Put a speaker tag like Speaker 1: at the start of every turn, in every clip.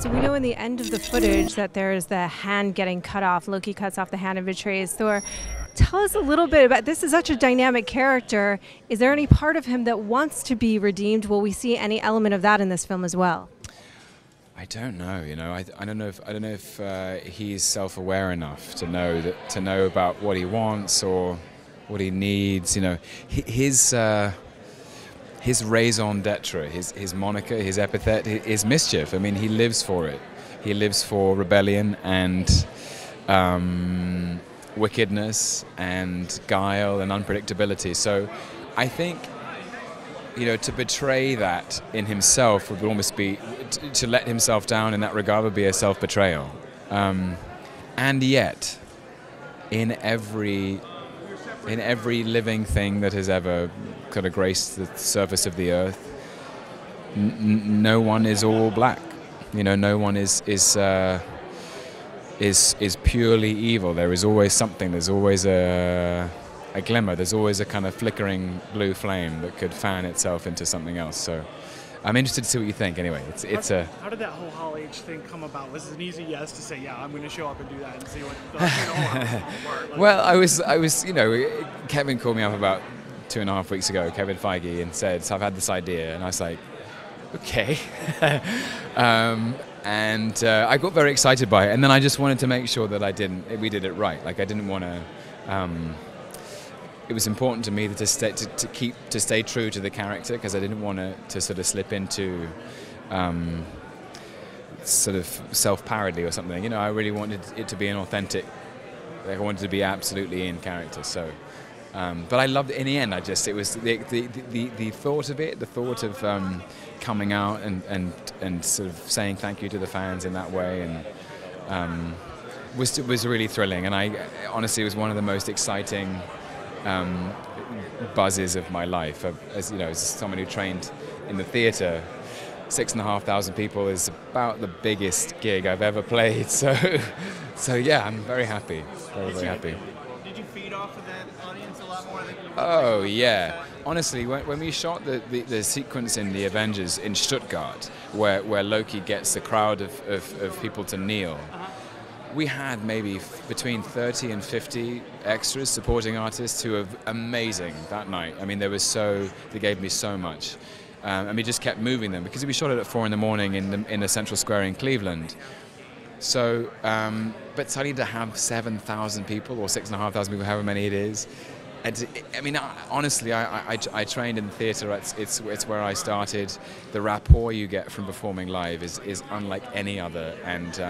Speaker 1: So we know in the end of the footage that there is the hand getting cut off. Loki cuts off the hand and betrays Thor. Tell us a little bit about, this is such a dynamic character. Is there any part of him that wants to be redeemed? Will we see any element of that in this film as well?
Speaker 2: I don't know. I don't know if he's self-aware enough to know about what he wants or what he needs. His raison d'etre, his moniker, his epithet, his mischief. I mean, he lives for it. He lives for rebellion and wickedness and guile and unpredictability. So I think, to betray that in himself would almost be, to let himself down in that regard would be a self-betrayal. And yet, in every living thing that has ever kind of graced the surface of the earth, no one is all black. No one is purely evil. There is always something. There's always a glimmer. There's always a kind of flickering blue flame that could fan itself into something else. So I'm interested to see what you think. Anyway,
Speaker 3: How did that whole Hall H thing come about? Was it an easy yes to say, yeah, I'm going to show up and do that and see what?
Speaker 2: Well, I was. Kevin called me up about 2.5 weeks ago, Kevin Feige, and said, so I've had this idea, and I was like, okay. And I got very excited by it, and then I just wanted to make sure that we did it right. Like, I didn't want to. It was important to me to stay true to the character, because I didn't want to sort of slip into sort of self-parody or something. I really wanted it to be an authentic. Like, I wanted to be absolutely in character. So, but I loved it in the end. It was the thought of it, the thought of coming out and sort of saying thank you to the fans in that way, and was really thrilling. And I honestly, it was one of the most exciting buzzes of my life. As someone who trained in the theatre, 6,500 people is about the biggest gig I've ever played. So yeah, I'm very happy, very happy.
Speaker 3: Did you feed off of that audience a lot more than you?
Speaker 2: Oh yeah, honestly, when we shot the sequence in the Avengers in Stuttgart, where Loki gets the crowd of people to kneel. We had maybe between 30 and 50 extras, supporting artists, who were amazing that night. I mean, they gave me so much. And we just kept moving them, because we shot it at 4 a.m. in the Central Square in Cleveland. So, but suddenly to have 7,000 people, or 6,500 people, however many it is, and honestly, I trained in the theatre. It's where I started. The rapport you get from performing live is unlike any other, and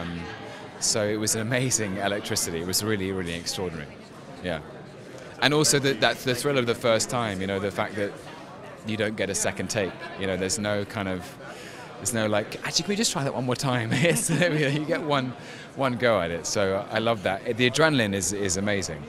Speaker 2: so it was an amazing electricity. It was really, really extraordinary. Yeah, and also the thrill of the first time. The fact that you don't get a second take. There's no like, actually, can we just try that one more time? You get one go at it. So I love that. The adrenaline is amazing.